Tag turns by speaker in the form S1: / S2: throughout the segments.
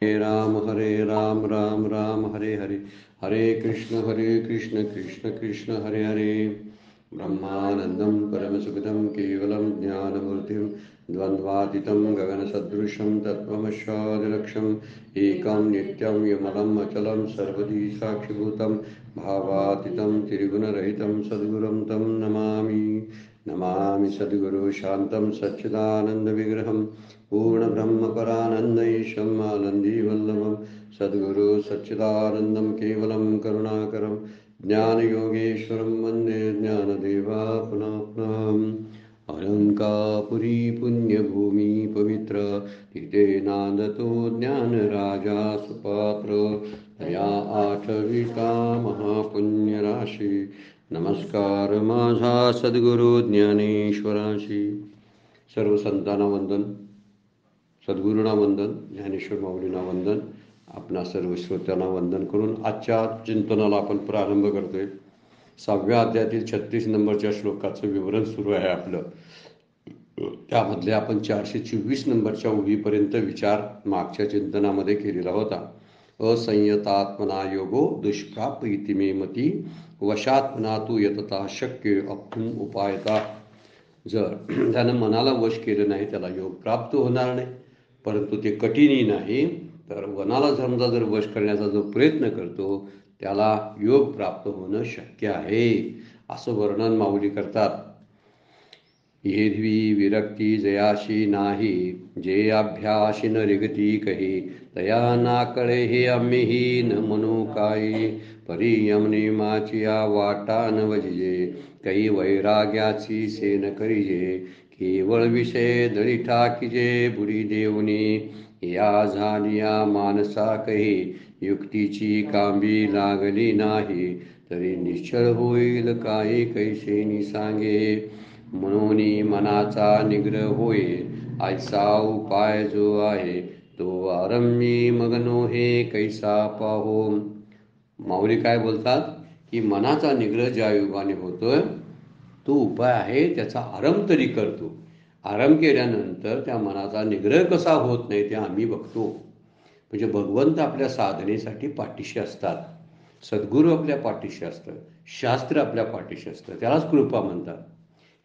S1: हरे राम राम राम हरे हरे, हरे कृष्ण कृष्ण कृष्ण हरे हरे। ब्रह्मानंदं परमसुखदं केवलं ज्ञानमूर्तिं द्वन्द्वातीतं गगनसदृशं तत्त्वमस्यादिलक्ष्यम् एकं नित्यं विमलं अचलं सर्वदी साक्षिभूतं भावातीतं त्रिगुणरहितं सद्गुरुं तं नमामि। नमामि सद्गुरु शान्तं सच्चिदानन्दविग्रहं पूर्णब्रह्मपरानन्दईशम् आनन्दीवल्लभं सद्गुरु सच्चिदानन्दं केवलं करुणाकरं ज्ञानयोगेश्वरं वन्दे ज्ञानदेवापुनः पुनः। अलंकापुरी पुण्यभूमि पवित्र तिथे नांदतो ज्ञानराजा सुपात्र तया आठविता महापुण्यराशी नमस्कार माझा सद्गुरु ज्ञानेश्वराशी। सर्व संतांना वंदन, सद्गुरूंना वंदन, ज्ञानेश्वर माऊलींना वंदन, आपणा सर्व श्रोत्यांना वंदन करून आजच्या चिंतनाला आपण प्रारंभ करतोय। 6व्या अध्यायातील 36 नंबरच्या श्लोकाचं विवरण सुरू आहे आपलं। त्यामधले आपण 424 नंबरच्या ओळीपर्यंत विचार मागच्या चिंतनामध्ये केलेला होता। असंयतात्मना योगो दुष्प्राप इति मे मती वशात्मना तू यतता शक्य अप्तुम उपायता। जर त्यानं मनाला वश केलं नाही त्याला योग प्राप्त होणार नाही, परंतु ते कठीणही नाही। तर मनाला समजा जर वश करण्याचा जो प्रयत्न करतो त्याला योग प्राप्त होणं शक्य आहे, असं वर्णन माऊली करतात। येधवी विरक्ती जयाशी नाही, जे अभ्यासी न रिगती कही, तया ना कळे हे आम्हीही न म्हणू काही, परी यमनियमाची वाटा न वजिजे, काही वैराग्याची सेन करिजे, केवळ विषय दळी ठाकीजे बुडी देऊनी, या झालिया मानसा कही, युक्तीची कांबी लागली नाही, तरी निश्चळ होईल काही कैसेनी सांगे, म्हणून मनाचा निग्रह होय, ऐसा उपाय जो आहे, तो आरंभी मगनो हे कैसा पाहो। माऊली काय बोलतात की मनाचा निग्रह ज्या योगाने होतोय तो उपाय आहे, त्याचा आरंभ तरी करतो। आरंभ केल्यानंतर त्या मनाचा निग्रह कसा होत नाही ते आम्ही बघतो। म्हणजे भगवंत आपल्या साधनेसाठी पाठीशी असतात, सद्गुरू आपल्या पाठीशी असतं, शास्त्र आपल्या पाठीशी असतं, त्यालाच कृपा म्हणतात।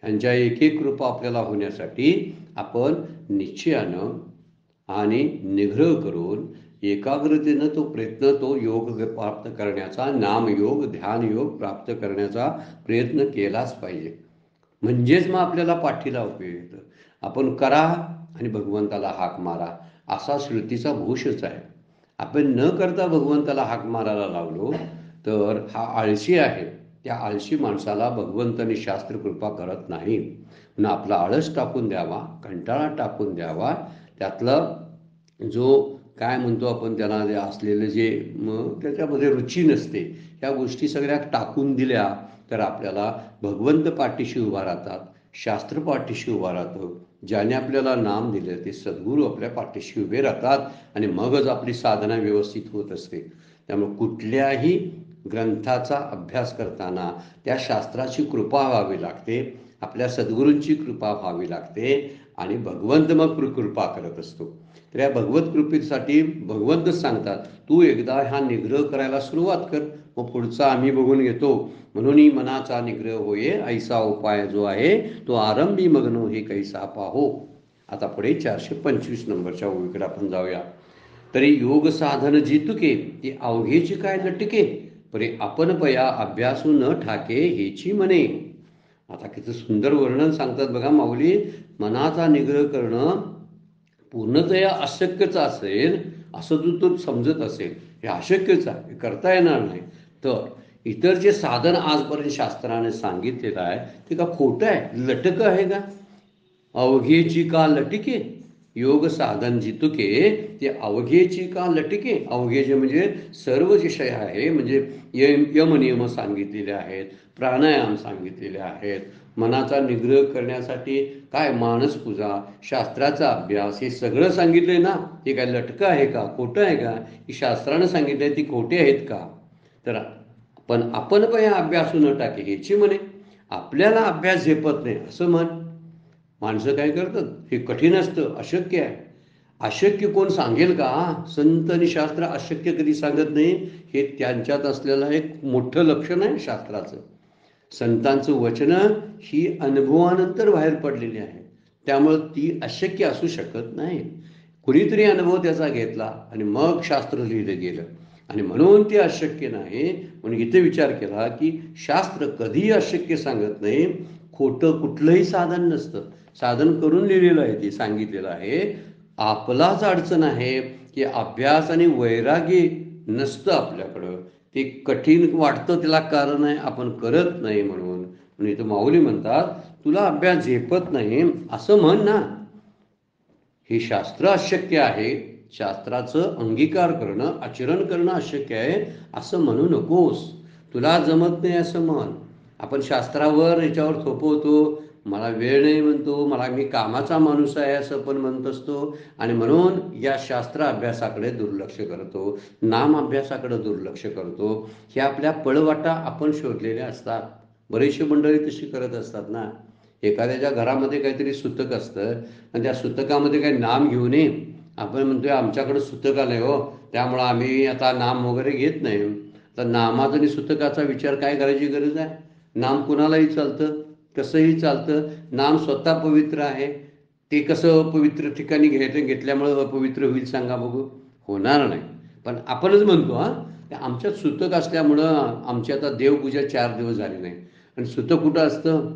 S1: यांच्या एक एक कृपा आपल्याला होण्यासाठी आपण निश्चयानं आणि निग्रह करून एकाग्रतेनं तो प्रयत्न, तो योग प्राप्त करण्याचा, नामयोग ध्यानयोग प्राप्त करण्याचा प्रयत्न केलाच पाहिजे। म्हणजेच मग आपल्याला पाठीला उपयोग येतं। आपण करा आणि भगवंताला हाक मारा असा श्रुतीचा घोषच आहे। आपण न करता भगवंताला हाक मारायला लावलो तर हा आळशी आहे, त्या आळशी माणसाला भगवंत आणि शास्त्र कृपा करत नाही। म्हणून आपला आळस टाकून द्यावा, कंटाळा टाकून द्यावा, त्यातलं जो काय म्हणतो आपण त्याला असलेलं जे त्याच्यामध्ये रुची नसते ह्या गोष्टी सगळ्या टाकून दिल्या तर आपल्याला भगवंत पाठीशी उभा राहतात, शास्त्र पाठीशी उभा राहतं, ज्याने आपल्याला नाम दिले ते सद्गुरू आपल्या पाठीशी उभे राहतात आणि मगच आपली साधना व्यवस्थित होत असते। त्यामुळे कुठल्याही ग्रंथाचा अभ्यास करताना त्या शास्त्राची कृपा व्हावी लागते, आपल्या सद्गुरूंची कृपा व्हावी लागते आणि भगवंत मग कृपा करत असतो। तर या भगवत कृपेसाठी भगवंतच सांगतात तू एकदा हा निग्रह करायला सुरुवात कर, मग पुढचा आम्ही बघून घेतो। म्हणून मनाचा निग्रह होय, ऐसा उपाय जो आहे तो आरंभी मग्नो हे कैसा पाहो। आता पुढे 425 नंबरच्या ओळीकडे आपण जाऊया। तरी योग साधन जितुके ते अवघेची काय लटके, परे आपण पया अभ्यासू न ठाके हेची म्हणे। आता किती सुंदर वर्णन सांगतात बघा माऊली। मनाचा निग्रह करणं पूर्णतया अशक्यच असेल असं तू समजत असेल, हे अशक्यच आहे, हे करता येणार नाही, तर इतर जे साधन आजपर्यंत शास्त्राने सांगितलेलं आहे ते का खोटं आहे, लटकं आहे का? अवघेची का लटके, योग साधन जितुके ते अवघेची का लटके। अवघे जे म्हणजे सर्व विषय आहे, म्हणजे यमनियम सांगितलेले आहेत, प्राणायाम सांगितलेले आहेत, मनाचा निग्रह करण्यासाठी काय मानस पूजा, शास्त्राचा अभ्यास, हे सगळं सांगितलंय ना, ते काय लटकं आहे का, खोटं आहे का? ही शास्त्रानं सांगितलंय ती खोटे आहेत का? तर पण आपण पण अभ्यासू न टाके ह्याची म्हणे, आपल्याला अभ्यास झेपत नाही असं म्हण। माणसं काय करतात, हे कठीण असतं, अशक्य आहे, अशक्य कोण सांगेल का? संत आणि शास्त्र अशक्य कधी सांगत नाही. हे त्यांच्यात असलेलं एक मोठं लक्षण आहे शास्त्राचं. संतांचं वचनं ही अनुभवानंतर बाहेर पडलेली आहे, त्यामुळं ती अशक्य असू शकत नाही. कुणीतरी अनुभव त्याचा घेतला आणि मग शास्त्र लिहिलं गेलं आणि म्हणून ते अशक्य नाही. म्हणून इथे विचार केला की शास्त्र कधीही अशक्य सांगत नाही. खोटं कुठलंही साधन नसतं. साधन करून लिहिलेलं आहे, ते सांगितलेलं आहे. आपलाच अडचण आहे की अभ्यास आणि वैरागी नसतं आपल्याकडं. ते कठीण वाटतं, त्याला कारण आहे आपण करत नाही म्हणून. म्हणून इथं माऊली म्हणतात, तुला अभ्यास झेपत नाही असं म्हण ना. हे शास्त्र अशक्य आहे, शास्त्राचं अंगीकार करणं, आचरण करणं अशक्य आहे असं म्हणू नकोस. तुला जमत नाही असं म्हण. आपण शास्त्रावर याच्यावर थोपवतो, मला वेळ नाही म्हणतो, मला मी कामाचा माणूस आहे असं पण म्हणत असतो आणि म्हणून या शास्त्र अभ्यासाकडे दुर्लक्ष करतो, नाम अभ्यासाकडे दुर्लक्ष करतो. हे आपल्या पळवाटा आपण शोधलेल्या असतात. बरीचशी मंडळी तशी करत असतात ना. एखाद्याच्या घरामध्ये काहीतरी सुतक असतं आणि त्या सुतकामध्ये काही नाम घेऊन ये, आपण म्हणतोय आमच्याकडे सुतक आलंय हो, त्यामुळं आम्ही आता नाम वगैरे घेत नाही. तर नामाचा आणि सुतकाचा विचार काय करायची गरज आहे? नाम कुणालाही चालतं, कसंही चालतं. नाम स्वतः पवित्र आहे. ते कसं पवित्र ठिकाणी घेतल्यामुळं अपवित्र होईल सांगा बघू? होणार नाही. पण आपणच म्हणतो आमच्यात सुतक असल्यामुळं आमची आता देवपूजा 4 दिवस झाली नाही. आणि सुतक कुठं असतं?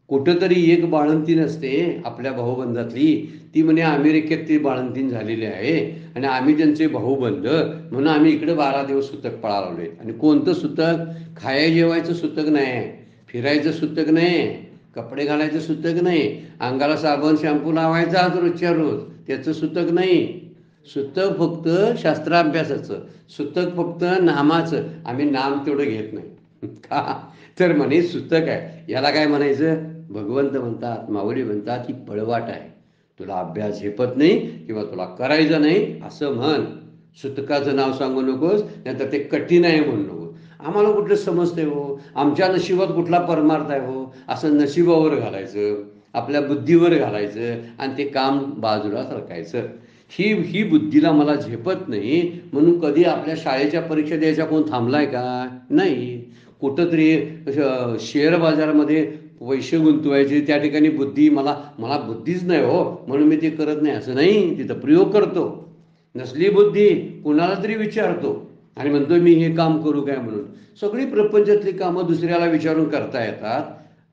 S1: कुठंतरी एक बाळंतीण असते आपल्या भाऊबंधातली, ती म्हणे अमेरिकेत ती बाळंतीण झालेली आहे आणि आम्ही त्यांचे भाऊबंध म्हणून आम्ही इकडे 12 दिवस सुतक पाळा लावले. आणि कोणतं सुतक? खाया जेवायचं सुतक नाही, फिरायचं सुतक नाही, कपडे घालायचं सुतक नाही, अंगाला साबण शॅम्पू लावायचा रोजच्या रोज त्याचं सुतक नाही. सुतक फक्त शास्त्राभ्यासाचं, सुतक फक्त नामाचं. आम्ही नाम तेवढं घेत नाही का? तर म्हणे सुतक आहे. याला काय म्हणायचं? भगवंत म्हणतात, माऊली म्हणतात की पळवाट आहे. तुला अभ्यास झेपत नाही किंवा तुला करायचं नाही असं म्हण. सुतकाचं नाव सांगू नकोस, नाहीतर ते कठीण आहे म्हणू नकोस. आम्हाला कुठलं समजतंय हो, आमच्या नशिबात कुठला परमार्थ आहे हो, असं नशिबावर घालायचं, आपल्या बुद्धीवर घालायचं आणि ते काम बाजूला सरकायचं. ही ही बुद्धीला मला झेपत नाही म्हणून कधी आपल्या शाळेच्या परीक्षा द्यायच्या कोण थांबलाय का? नाही. कुठंतरी शेअर बाजारामध्ये पैसे गुंतवायचे, त्या ठिकाणी बुद्धी मला मला बुद्धीच नाही हो म्हणून मी ते करत नाही असं नाही. तिथं प्रयोग करतो. नसली बुद्धी कुणाला तरी विचारतो आणि म्हणतो मी हे काम करू काय म्हणून. सगळी प्रपंचातली कामं दुसऱ्याला विचारून करता येतात.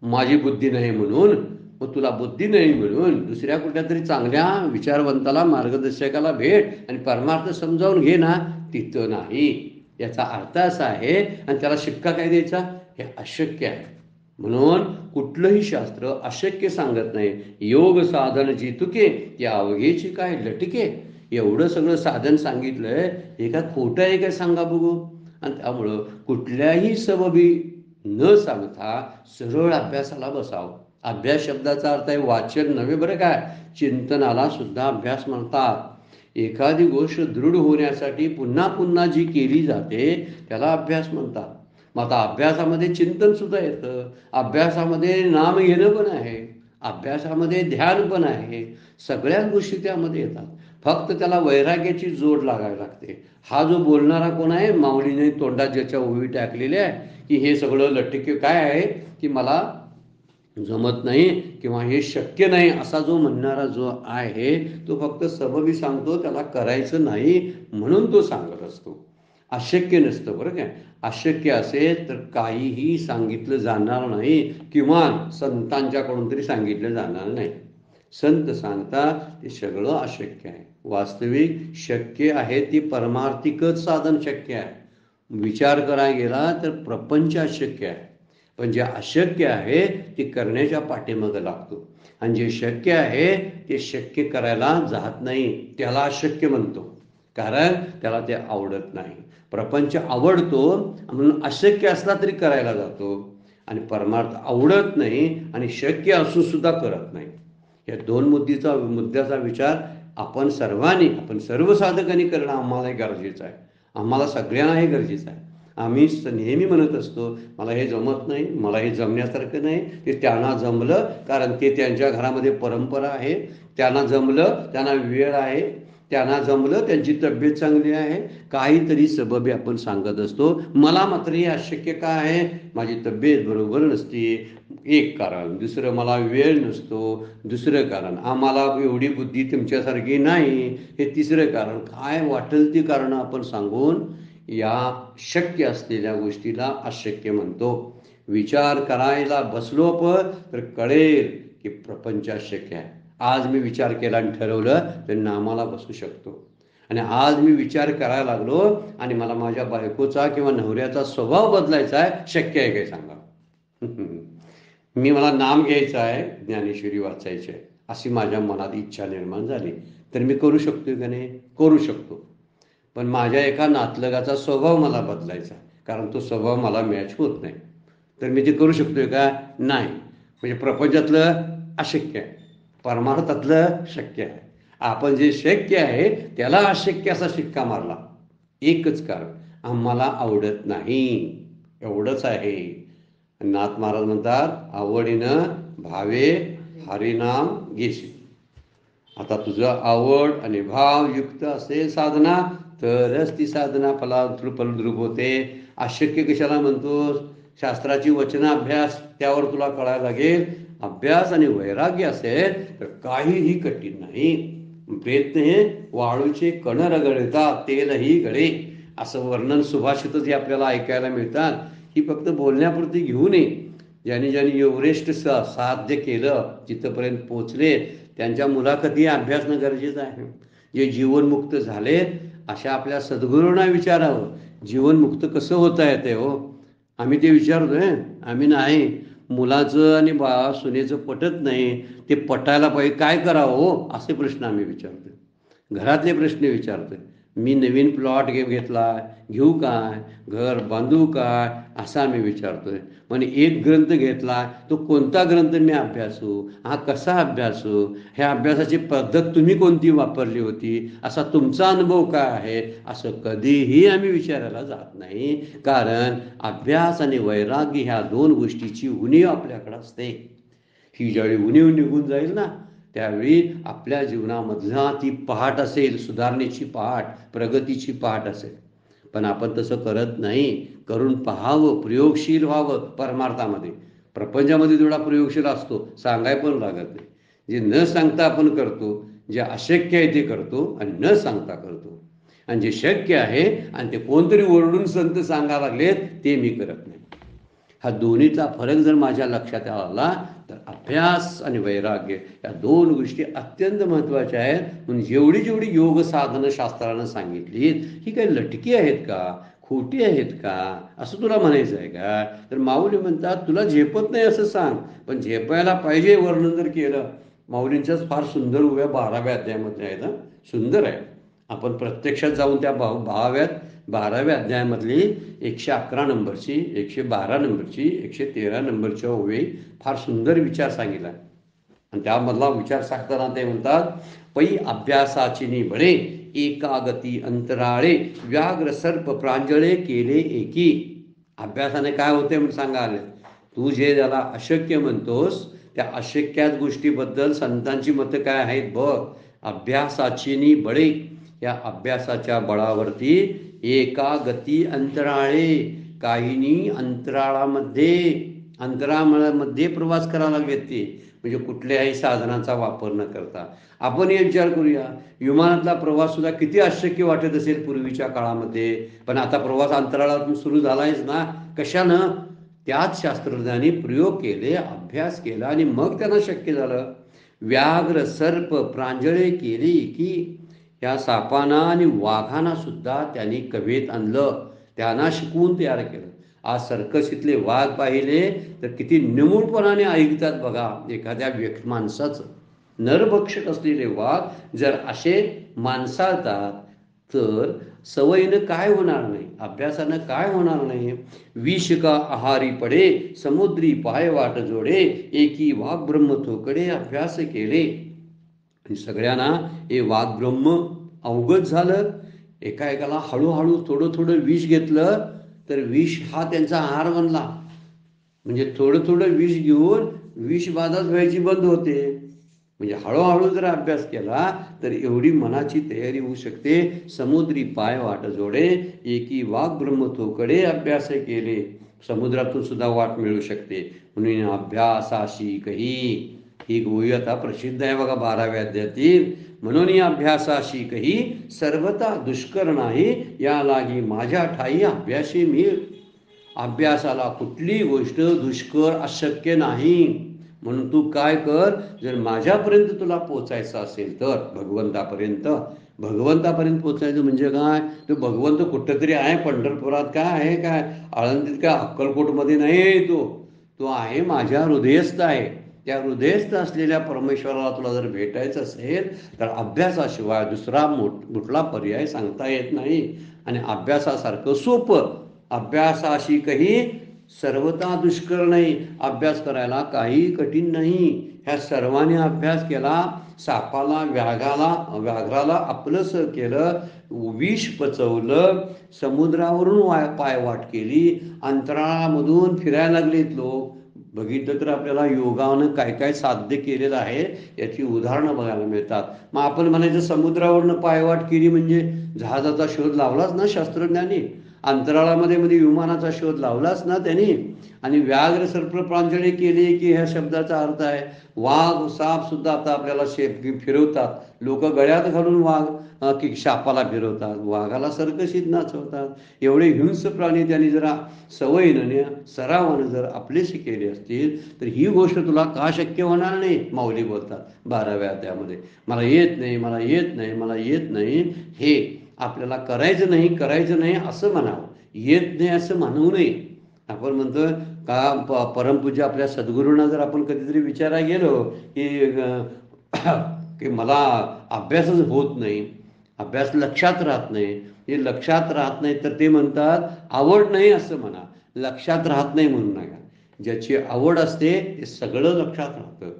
S1: माझी बुद्धी नाही म्हणून. मग तुला बुद्धी नाही म्हणून दुसऱ्या कुठल्या तरी चांगल्या विचारवंताला, मार्गदर्शकाला भेट आणि परमार्थ समजावून घे ना. तिथं नाही. याचा अर्थ असा आहे आणि त्याला शिक्का काय द्यायचा? हे अशक्य आहे. म्हणून कुठलंही शास्त्र अशक्य सांगत नाही. योग साधन जितुके या अवघेची काय लटके. एवढं सगळं साधन सांगितलंय, हे काय खोटं आहे काय सांगा बघू? आणि त्यामुळं कुठल्याही सबबी न सांगता सरळ अभ्यासाला बसावं. अभ्यास शब्दाचा अर्थ आहे वाचन नव्हे बरं काय, चिंतनाला सुद्धा अभ्यास म्हणतात. एखादी गोष्ट दृढ होण्यासाठी पुन्हा पुन्हा जी केली जाते त्याला अभ्यास म्हणतात. मग आता अभ्यासामध्ये चिंतन सुद्धा येतं, अभ्यासामध्ये नाम घेणं पण आहे, अभ्यासामध्ये ध्यान पण आहे. सगळ्याच गोष्टी त्यामध्ये येतात. फक्त त्याला वैराग्याची जोड लागायला लागते. हा जो बोलणारा कोण आहे? माऊलीने तोंडात ज्याच्या ओवी टाकलेल्या आहे की हे सगळं लटके काय आहे की मला जमत नाही किंवा हे शक्य नाही असा जो म्हणणारा जो आहे तो फक्त सबबी सांगतो, त्याला करायचं नाही म्हणून तो सांगत असतो. अशक्य नसतं बरं काय. अशक्य असेल तर काहीही सांगितलं जाणार नाही, किंवा संतांच्याकडून तरी सांगितलं जाणार नाही. संत सांगतात ते सगळं अशक्य आहे. वास्तविक शक्य आहे ते परमार्थिकच साधन शक्य आहे. विचार करायला गेला तर प्रपंच अशक्य आहे, पण जे अशक्य आहे ते करण्याच्या पाठीमागं लागतो. आणि जे शक्य आहे ते शक्य करायला जात नाही, त्याला अशक्य म्हणतो. कारण त्याला ते आवडत नाही. प्रपंच आवडतो म्हणून अशक्य असला तरी करायला जातो, आणि परमार्थ आवडत नाही आणि शक्य असून सुद्धा करत नाही. या दोन मुद्द्याचा विचार आपण सर्व साधकांनी करणं आम्हाला गरजेचं आहे. आम्हाला सगळ्यांना हे गरजेचं आहे. आम्ही नेहमी म्हणत असतो मला हे जमत नाही, मला हे जमण्यासारखं नाही. ते त्यांना जमलं कारण ते त्यांच्या घरामध्ये परंपरा आहे त्यांना जमलं, त्यांना वेळ आहे, त्यांना जमलं, त्यांची तब्येत चांगली आहे, काहीतरी सबबी आपण सांगत असतो. मला मात्र हे अशक्य का आहे? माझी तब्येत बरोबर नसते, एक कारण. दुसरं, मला वेळ नसतो, दुसरं कारण. आम्हाला एवढी बुद्धी तुमच्यासारखी नाही, हे तिसरं कारण. काय वाटेल ती कारणं आपण सांगून या शक्य असलेल्या गोष्टीला अशक्य म्हणतो. विचार करायला बसलो आपण तर कळेल की प्रपंच अशक्य आहे. आज मी विचार केला आणि ठरवलं तर नामाला बसू शकतो. आणि आज मी विचार करायला लागलो आणि मला माझ्या बायकोचा किंवा नवऱ्याचा स्वभाव बदलायचा आहे, शक्य आहे काय सांगा? मला नाम घ्यायचं आहे, ज्ञानेश्वरी वाचायची आहे, अशी माझ्या मनात इच्छा निर्माण झाली तर मी करू शकतो का नाही? करू शकतो. पण माझ्या एका नातलगाचा स्वभाव मला बदलायचा, कारण तो स्वभाव मला मॅच होत नाही, तर मी ते करू शकतोय का? नाही. म्हणजे प्रपंचातलं अशक्य आहे, परमार्थातलं शक्य आहे. आपण जे शक्य आहे त्याला अशक्य असा शिक्का मारला. एकच कारण, आम्हाला आवडत नाही, एवढंच आहे. नाथ महाराज म्हणतात, आवडीनं भावे हरिनाम घेशी. आता तुझं आवड आणि भाव युक्त असेल साधना तरच ती साधना फलद्रूप होते. अशक्य कशाला म्हणतोस? शास्त्राची वचन अभ्यास, त्यावर तुला कळायला लागेल. अभ्यास आणि वैराग्य असेल तर काहीही कठीण नाही. प्रयत्न हे वाळूचे कण रगळतात तेलही गळे, असं वर्णन सुभाषित जे आपल्याला ऐकायला मिळतात. ही फक्त बोलण्यापुरती घेऊ नये. ज्यांनी एव्हरेस्ट साध्य केलं, जिथपर्यंत पोचले, त्यांच्या मुलाखती अभ्यासणं गरजेचं आहे. जे जीवनमुक्त झालेत अशा आपल्या सद्गुरूंना विचारावं, जीवनमुक्त कसं होता येते हो? आम्ही ते विचारतोय, आम्ही नाही. मुलाचं आणि सुनेचं पटत नाही, ते पटायला पाहिजे, काय करावं हो? असे प्रश्न आम्ही विचारतोय. घरातले प्रश्न विचारतोय. मी नवीन प्लॉट घेतला, घेऊ काय? घर बांधू काय? असं आम्ही विचारतोय. म्हणजे एक ग्रंथ घेतला, तो कोणता ग्रंथ मी अभ्यासू? हा कसा अभ्यासू? ह्या अभ्यासाची पद्धत तुम्ही कोणती वापरली होती? असा तुमचा अनुभव काय आहे? असं कधीही आम्ही विचारायला जात नाही. कारण अभ्यास आणि वैराग्य ह्या दोन गोष्टीची उणीव आपल्याकडे असते. ही ज्यावेळी उणीव निघून जाईल ना, त्यावेळी आपल्या जीवनामधला ती पहाट असेल, सुधारणेची पहाट, प्रगतीची पहाट असेल. पण आपण तसं करत नाही. करून पाहावं, प्रयोगशील व्हावं. परमार्थामध्ये, प्रपंचामध्ये तेवढा प्रयोगशील असतो, सांगाय पण लागत नाही. जे न सांगता आपण करतो, जे अशक्य आहे ते करतो आणि न सांगता करतो. आणि जे शक्य आहे आणि ते कोणतरी ओरडून संत सांगायला लागलेत ते मी करत नाही. हा दोन्हीचा फरक जर माझ्या लक्षात आला तर अभ्यास आणि वैराग्य या दोन गोष्टी अत्यंत महत्त्वाच्या आहेत. म्हणून जेवढी योग साधनं शास्त्रानं सांगितली, ही काही लटकी आहेत का, खोटी आहेत का, असं तुला म्हणायचं आहे का? तर माऊली म्हणतात, तुला झेपत नाही असं सांग, पण झेपायला पाहिजे वर्णन जर केलं. माऊलींच्याच फार सुंदर उभ्या 12व्या अध्यायामध्ये आहेत. सुंदर आहे. आपण प्रत्यक्षात जाऊन त्या 12व्या अध्यायामधली 111 नंबरची, 112 नंबरची, 113 नंबरच्या ओवी फार सुंदर विचार सांगितला. आणि त्यामधला विचार सांगताना ते म्हणतात, पै अभ्यासाची निबळे एकागती अंतराळे व्याघ्र सर्प प्रांजळे केले एकी. अभ्यासाने काय होते म्हणून सांगाले. तू जे ज्याला अशक्य म्हणतोस त्या अशक्यात गोष्टीबद्दल संतांची मतं काय आहेत बघ. अभ्यासाची नि बळे, या अभ्यासाच्या बळावरती एका गती अंतराळे, काहींनी अंतराळामध्ये प्रवास करायला लागलेत ते. म्हणजे कुठल्याही साधनाचा वापर न करता. आपण हे विचार करूया, विमानातला प्रवास सुद्धा किती अशक्य वाटत असेल पूर्वीच्या काळामध्ये, पण आता प्रवास अंतराळातून सुरू झालायच ना. कशानं? त्याच शास्त्रज्ञांनी प्रयोग केले, अभ्यास केला आणि मग त्यांना शक्य झालं. व्याघ्र सर्प प्रांजळे केली की, या सापांना आणि वाघांना सुद्धा त्यांनी कवेत आणलं, त्यांना शिकवून तयार केलं. आज सर्कशीतले वाघ पाहिले तर किती निमूळपणाने ऐकतात बघा एखाद्या माणसाचं. नरभक्षक असलेले वाघ जर असे माणसाळतात तर सवयीनं काय होणार नाही, अभ्यासानं काय होणार नाही. विष का आहारी पडे समुद्री पाय वाट जोडे, एकी वाघ ब्रह्म थोकडे अभ्यास केले. आणि सगळ्यांना हे वाघ ब्रह्म अवगत झालं. एकाएकाला हळूहळू थोडं विष घेतलं तर विष हा त्यांचा आहार बनला. म्हणजे थोडं विष घेऊन विषबाधाच व्हायची बंद होते. म्हणजे हळूहळू जर अभ्यास केला तर एवढी मनाची तयारी होऊ शकते. समुद्री पाय वाट जोडे, एकी वाघ ब्रह्मतोकडे अभ्यास केले. समुद्रातून सुद्धा वाट मिळू शकते. म्हणून अभ्यासाशी कही, ही गोळी आता प्रसिद्ध आहे बघा 12व्या अध्यायातील. म्हणून या अभ्यासाशी कही सर्वता दुष्कर नाही, या लागी माझ्या ठाई अभ्यासी मिळ. अभ्यासाला कुठली गोष्ट दुष्कर अशक्य नाही. म्हणून तू काय कर, जर माझ्यापर्यंत तुला पोचायचं असेल तर भगवंतापर्यंत पोचायचं म्हणजे काय, तो भगवंत कुठंतरी आहे पंढरपुरात काय आहे, काय आळंदीत काय अक्कलकोटमध्ये नाही आहे. तो आहे माझ्या हृदयस्थ आहे. त्या हृदयस्थ असलेल्या परमेश्वराला तुला जर भेटायचं असेल तर अभ्यासाशिवाय दुसरा कुठला पर्याय सांगता येत नाही. आणि अभ्यासासारखं सोपं, अभ्यासाशी काही सर्वता दुष्कर नाही. अभ्यास करायला काही कठीण नाही. ह्या सर्वांनी अभ्यास केला. सापाला व्याघ्राला आपलंसं केलं, विष पचवलं, समुद्रावरून पायवाट केली, अंतराळामधून फिरायला लागलेत लोक. बघितलं तर आपल्याला योगानं काय काय साध्य केलेलं आहे याची उदाहरणं बघायला मिळतात. मग आपण म्हणायचं समुद्रावरनं पायवाट केली म्हणजे जहाजाचा शोध लावलाच ना शास्त्रज्ञांनी, अंतराळामध्ये विमानाचा शोध लावलाच ना त्यांनी. आणि व्याघ्र सर्प प्रांजळे केली की ह्या शब्दाचा अर्थ आहे वाघ साप सुद्धा आता आपल्याला फिरवतात लोक, गळ्यात घालून वाघ की सापाला फिरवतात, वाघाला सर्कशीत नाचवतात. एवढे हिंस प्राणी त्यांनी जरा सवयीनं सरावानं जर आपलेशी केले असतील तर ही गोष्ट तुला का शक्य होणार नाही. माऊली बोलतात 12व्या अध्यायामध्ये, मला येत नाही. हे आपल्याला करायचं नाही असं म्हणावं, येत नाही असं म्हणू नये. आपण म्हणतो का परमपूज्य आपल्या सद्गुरूंना जर आपण कधीतरी विचारायला गेलो की मला अभ्यासच होत नाही, अभ्यास लक्षात राहत नाही, हे लक्षात राहत नाही तर ते म्हणतात आवड नाही असं म्हणा, लक्षात राहत नाही म्हणू नका. ज्याची आवड असते ते सगळं लक्षात राहतं.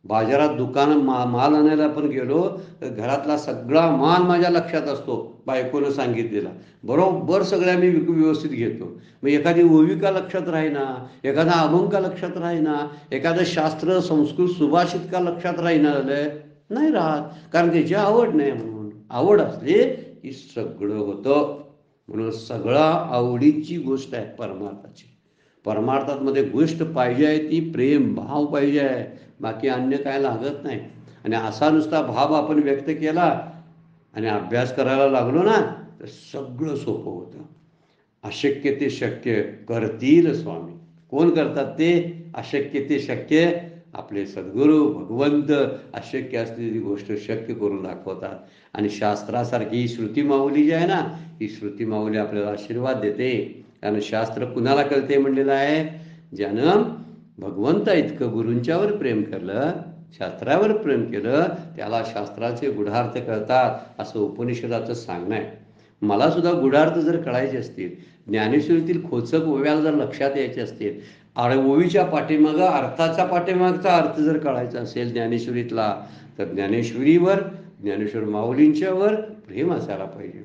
S1: बाजारात दुकान माल आणायला आपण गेलो तर घरातला सगळा माल माझ्या लक्षात असतो, बायकोनं सांगितलेला बरोबर सगळ्या मी व्यवस्थित घेतो. मग एखादी ओवी का लक्षात राहीना, एखादा अभंग का लक्षात राहीना, एखादं शास्त्र संस्कृत सुभाषित का लक्षात राहीना झालंय, नाही राहत, कारण त्याची आवड नाही. म्हणून आवड असली की सगळं होतं. म्हणून सगळा आवडीची गोष्ट आहे परमार्थाची. परमार्थामध्ये गोष्ट पाहिजे आहे ती प्रेम भाव पाहिजे आहे, बाकी अन्य काय लागत नाही. आणि असा नुसता भाव आपण व्यक्त केला आणि अभ्यास करायला लागलो ना तर सगळं सोपं होतं. अशक्य ते शक्य करतील स्वामी. कोण करतात ते? अशक्य ते शक्य आपले सद्गुरू भगवंत अशक्य असलेली गोष्ट शक्य करून दाखवतात. आणि शास्त्रासारखी ही श्रुती माऊली जी आहे ना, ही श्रुती माऊली आपल्याला आशीर्वाद देते. कारण शास्त्र कुणाला कळते म्हणलेलं आहे, ज्यानं भगवंता इतकं गुरूंच्यावर प्रेम केलं, शास्त्रावर प्रेम केलं, त्याला शास्त्राचे गुढार्थ कळतात असं उपनिषदाचं सांगणं आहे. मला सुद्धा गुढार्थ जर कळायचे असतील, ज्ञानेश्वरीतील खोचक ओव्याला जर लक्षात यायचे असतील, ओवीच्या पाठीमागं अर्थाचा पाठीमागचा अर्थ जर कळायचा असेल ज्ञानेश्वरीतला, तर ज्ञानेश्वर माऊलींच्यावर प्रेम असायला पाहिजे.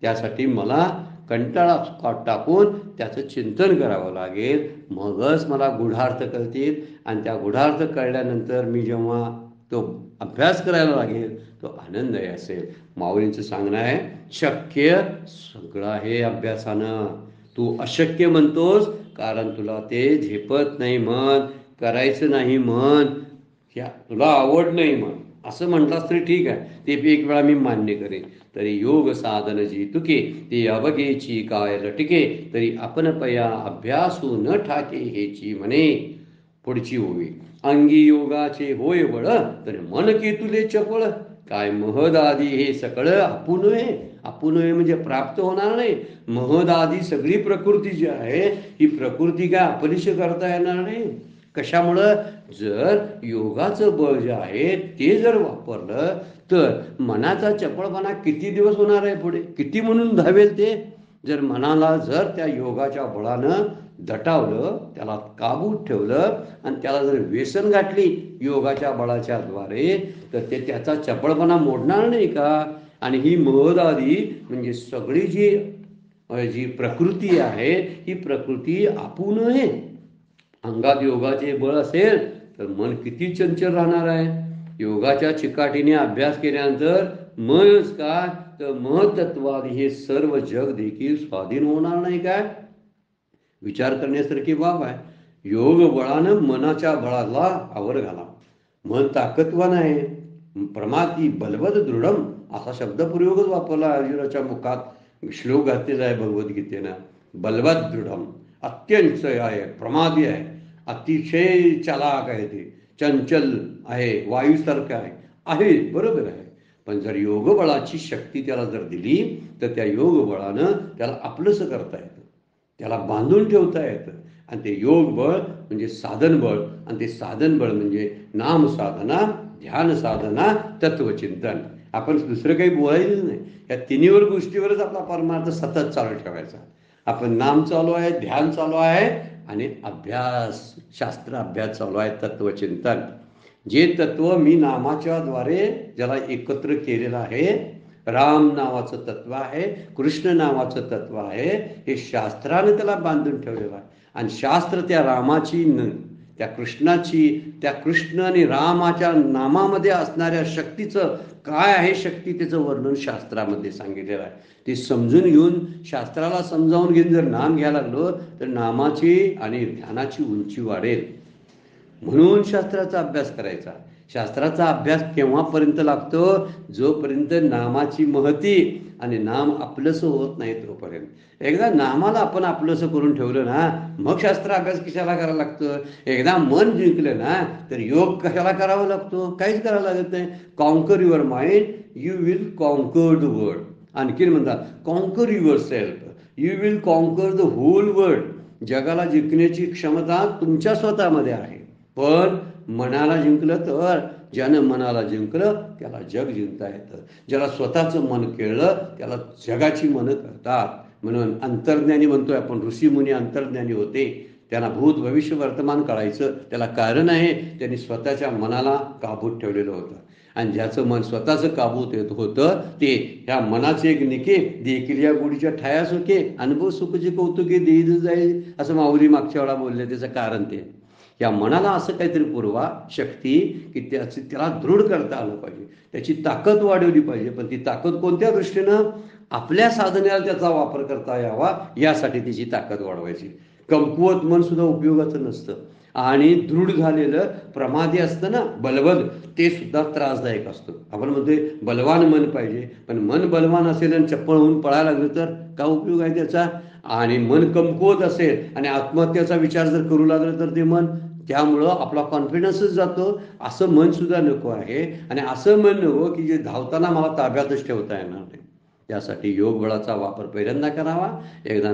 S1: त्यासाठी मला कंटाळा टाकून त्याचं चिंतन करावं लागेल, मगच मला गुढार्थ कळतील. आणि त्या गुढार्थ कळल्यानंतर मी जेव्हा तो अभ्यास करायला लागेल तो आनंदही असेल. माऊलींचं सांगणं आहे शक्य सगळं आहे अभ्यासानं. तू अशक्य म्हणतोस कारण तुला ते झेपत नाही म्हण, करायचं नाही म्हण, तुला आवड नाही म्हण. असं म्हटलास तरी ठीक आहे, ते एक वेळा मी मान्य करेन. तरी योग साधन जी तुके ते अवघेची काय लटके, तरी आपण पया अभ्यासू न ठाके हेची म्हणे. पुढची ओवी, अंगी योगाचे होय बळ तर मन केतुले चपळ, काय महद आदी हे सकळ आपण म्हणजे प्राप्त होणार नाही. महद आदी सगळी प्रकृती जी आहे ही प्रकृती काय अपरिश करता येणार नाही. कशामुळं? जर योगाचं बळ जे आहे ते जर वापरलं तर मनाचा चपळपणा किती दिवस होणार आहे पुढे, किती म्हणून धावेल ते. जर मनाला जर त्या योगाच्या बळानं दटावलं, त्याला काबूत ठेवलं आणि त्याला जर व्यसन गाठली योगाच्या बळाच्या द्वारे, तर ते त्याचा चपळपणा मोडणार नाही का. आणि ही महदादी म्हणजे सगळी जी प्रकृती आहे ही प्रकृती आपण आहे. अंगात योगाचे बळ असेल तर मन किती चंचल राहणार आहे. योगाच्या चिकाटीने अभ्यास केल्यानंतर मनच काय तर महतत्वादी हे सर्व जग देखील स्वाधीन होणार नाही काय? विचार करण्यासारखी बाब आहे. योग बळानं मनाच्या बळाला आवर घाला. मन ताकदवान आहे. प्रमाती बलवद दृढम असा शब्दप्रयोगच वापरला अर्जुनाच्या मुखात. श्लोक घातलेला आहे भगवद्गीतेनं. बलवद दृढम अत्यंत आहे, प्रमादी आहे, अतिशय चलाक आहे, ते चंचल आहे, वायूसारखं आहे बरोबर आहे. पण जर योगबळाची शक्ती त्याला जर दिली तर त्या योगबळानं त्याला आपलंसं करता येतं, त्याला बांधून ठेवता येतं. आणि ते योग बळ म्हणजे साधन बळ, आणि ते साधन बळ म्हणजे नाम साधना, ध्यान साधना, तत्वचिंतन. आपण दुसरं काही बोलायचं नाही. या तिन्हीवर गोष्टीवरच आपला परमार्थ सतत चालू ठेवायचा. आपण नाम चालू आहे, ध्यान चालू आहे, आणि अभ्यास, शास्त्र अभ्यास चालू आहे, तत्वचिंतन. जे तत्व मी नामाच्या द्वारे ज्याला एकत्र केलेलं आहे, राम नावाचं तत्व आहे, कृष्ण नावाचं तत्व आहे, हे शास्त्राने त्याला बांधून ठेवलेलं आहे. आणि शास्त्र त्या रामाची, त्या कृष्णाची, त्या कृष्ण आणि रामाच्या नामामध्ये असणाऱ्या शक्तीचं काय आहे, शक्ती त्याचं वर्णन शास्त्रामध्ये सांगितलेलं आहे. ते समजून घेऊन, शास्त्राला समजावून घेऊन जर नाम घ्यायला लागलो तर नामाची आणि ध्यानाची उंची वाढेल. म्हणून शास्त्राचा अभ्यास करायचा. शास्त्राचा अभ्यास केव्हापर्यंत लागतो? जोपर्यंत नामाची महती आणि नाम आपलंसं होत नाही तोपर्यंत. एकदा नामाला आपण आपलंसं करून ठेवलं ना, मग शास्त्र अभ्यास कशाला करायला लागतं? एकदा मन जिंकलं ना तर योग कशाला करावा लागतो? काहीच करावं लागत नाही. Conquer your mind, you will conquer the world. आणखीन म्हणतात conquer yourself, you will conquer the whole world. जगाला जिंकण्याची क्षमता तुमच्या स्वतःमध्ये आहे. पण मनाला जिंकलं तर, ज्यानं मनाला जिंकलं त्याला जग जिंकता येतं. ज्याला स्वतःचं मन केळलं त्याला जगाची मनं करतात. म्हणून अंतर्ज्ञानी म्हणतोय आपण, ऋषीमुनी अंतर्ज्ञानी होते. त्यांना भूत भविष्य वर्तमान कळायचं. त्याला कारण आहे, त्यांनी स्वतःच्या मनाला काबूत ठेवलेलं होतं. आणि ज्याचं मन स्वतःचं काबूत येत होतं ते ह्या मनाचे एक निके देखील या गोडीच्या ठाया सुखे, अनुभव सुखचे कौतुके देईच जाईल, असं माऊली मागच्या वेळा बोलले. त्याचं कारण ते या मनाला असं काहीतरी पुरवा शक्ती की त्याला दृढ करता आलं पाहिजे, त्याची ताकद वाढवली पाहिजे. पण ती ताकद कोणत्या दृष्टीनं? आपल्या साधनेला त्याचा वापर करता यावा यासाठी त्याची ताकद वाढवायची. कमकुवत मन सुद्धा उपयोगाचं नसतं. आणि दृढ झालेलं प्रमादी असतं ना, बलवद, ते सुद्धा त्रासदायक असतं. आपण म्हणतोय बलवान मन पाहिजे, पण मन बलवान असेल आणि चप्पळ होऊन पळायला लागलं तर काय उपयोग आहे त्याचा? आणि मन कमकुवत असेल आणि आत्महत्याचा विचार जर करू लागलं तर ते मन, त्यामुळं आपला कॉन्फिडन्सच जातो. असं मन सुद्धा नको आहे. आणि असं मन नको की जे धावताना मला ताब्यातच ठेवता येणार नाही. त्यासाठी योग बळाचा वापर पहिल्यांदा करावा. एकदा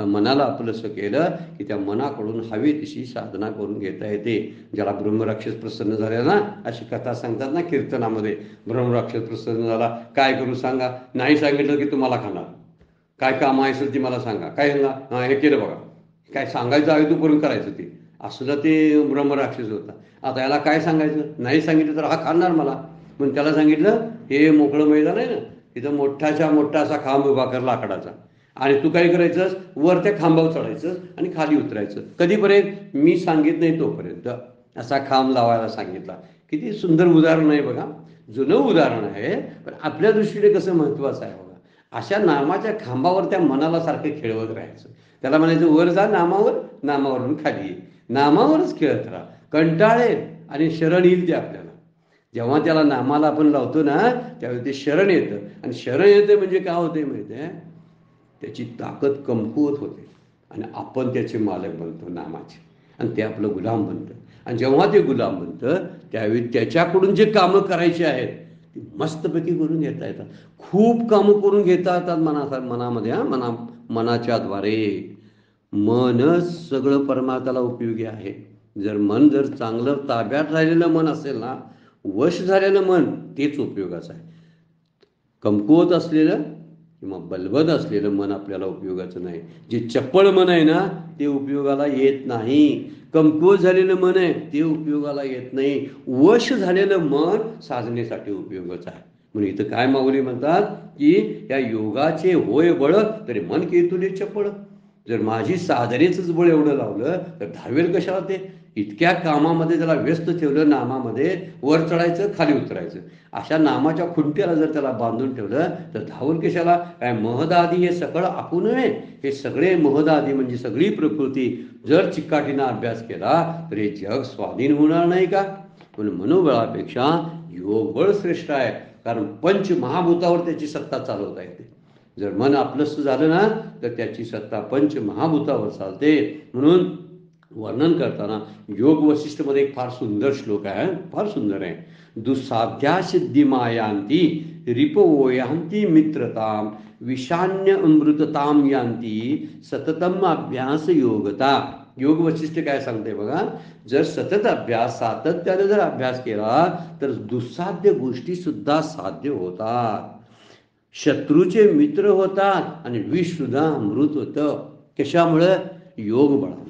S1: मनाला आपलंसं केलं की त्या मनाकडून हवी तशी साधना करून घेता येते. ज्याला ब्रह्मराक्षस प्रसन्न झाले ना, अशी कथा सांगतात ना कीर्तनामध्ये, ब्रह्मराक्षस प्रसन्न झाला, काय करू सांगा? नाही सांगितलं की तुम्हाला खाणार. काय काम असेल ती मला सांगा. काय सांगा? हे केलं बघा. काय सांगायचं आहे तू करून करायचं ते. असलं ते ब्रह्मराक्षस होता. आता याला काय सांगायचं? नाही सांगितलं तर हा खाणार मला. पण त्याला सांगितलं, हे मोकळं मैदान आहे ना, तिथं मोठाच्या मोठा असा खांब उभा कर लाकडाचा, आणि तू काय करायचंस? वर त्या खांबावर चढायचं आणि खाली उतरायचं. कधीपर्यंत? मी सांगित नाही तोपर्यंत. असा खांब लावायला सांगितला. किती सुंदर उदाहरण आहे बघा. जुनं उदाहरण आहे, पण आपल्या दृष्टीने कसं महत्वाचं आहे बघा. अशा नामाच्या खांबावर त्या मनाला सारखं खेळवत राहायचं. त्याला म्हणायचं वर जा नामावर, नामावरून खाली ये, नामावरच खेळत राहा. कंटाळेल आणि शरण येईल ते आपल्याला. जेव्हा त्याला नामाला आपण लावतो ना त्यावेळी ते शरण येतं. आणि शरण येतं म्हणजे काय होते माहिती आहे? त्याची ताकद कमकुवत होते आणि आपण त्याचे मालक बनतो नामाचे, आणि ते आपलं गुलाम बनतं. आणि जेव्हा ते गुलाम बनतं त्यावेळी त्याच्याकडून जे कामं करायची आहेत ती मस्तपैकी करून घेता येतात. खूप कामं करून घेता येतात मनामध्ये. मनाच्या द्वारे. मनच सगळं परमार्थाला उपयोगी आहे. जर चांगलं ताब्यात राहिलेलं मन असेल ना, वश झालेलं मन, तेच उपयोगाचं आहे. कमकुवत असलेलं किंवा बलवद असलेलं मन आपल्याला उपयोगाचं नाही. जे चप्पळ मन आहे ना ते उपयोगाला येत नाही. कमकुवत झालेलं मन आहे ते उपयोगाला येत नाही. वश झालेलं मन साधनेसाठी उपयोगाचं आहे. म्हणून इथं काय माऊली म्हणतात की या योगाचे होय बळ तरी मन केतुले चपळ. जर माझी साधनेचंच बळ एवढं लावलं तर धावेल कशाला ते? इतक्या कामामध्ये त्याला व्यस्त ठेवलं, नामामध्ये वर चढायचं खाली उतरायचं, अशा नामाच्या खुंट्याला जर त्याला बांधून ठेवलं तर धावून कशाला? काय महदादी हे सकळ आपू नये? हे सगळे महदादी म्हणजे सगळी प्रकृती जर चिकाटीनं अभ्यास केला तर हे जग स्वाधीन होणार नाही का? पण मनोबळापेक्षा योगबळ श्रेष्ठ आहे, कारण पंचमहाभूतावर त्याची सत्ता चालवता येते. जर मन आपलंच झालं ना तर त्याची सत्ता पंचमहाभूतावर चालते. म्हणून वर्णन करताना योग वशिष्ठमध्ये एक फार सुंदर श्लोक आहे, फार सुंदर आहे. दुसाध्या सिद्धी मायांती रिपवोयांती मित्रताम विषान्य अमृतताम यांती सततम अभ्यास योगता. योग वशिष्ठ काय सांगते बघा, जर सतत अभ्यास सातत्याने जर अभ्यास केला तर दुस्साध्य गोष्टी सुद्धा साध्य होतात, शत्रूचे मित्र होतात आणि विष सुद्धा अमृत होतं. कशामुळं? योग बळामुळे.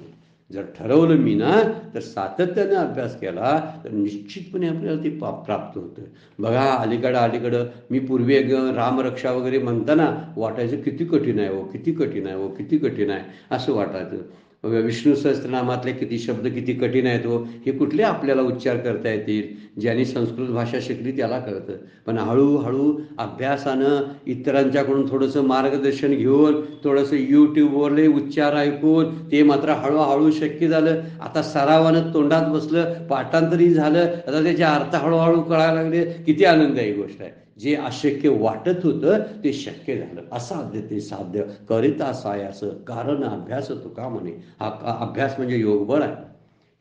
S1: जर ठरवलं मी ना तर सातत्याने अभ्यास केला तर निश्चितपणे आपल्याला ते प्राप्त होतं. बघा अलीकडं मी पूर्वी रामरक्षा वगैरे म्हणताना वाटायचं किती कठीण आहे हो, किती कठीण आहे हो, किती कठीण आहे असं वाटायचं. विष्णू सहस्त्रनामातले किती शब्द किती कठीण आहेत हो, हे कुठले आपल्याला उच्चार करता येतील? ज्यांनी संस्कृत भाषा शिकली त्याला कळतं. पण हळूहळू अभ्यासानं इतरांच्याकडून थोडंसं मार्गदर्शन घेऊन थोडंसं यूट्यूबवरले उच्चार ऐकून ते मात्र हळूहळू शक्य झालं. आता सरावानं तोंडात बसलं, पाठांतरी झालं, आता त्याचे अर्थ हळूहळू कळायला लागले. किती आनंददायी गोष्ट आहे. जे अशक्य वाटत होतं ते शक्य झालं. असाध्य ते साध्य करिता सायास कारण अभ्यास तुका म्हणे. हा अभ्यास म्हणजे योगबळ आहे.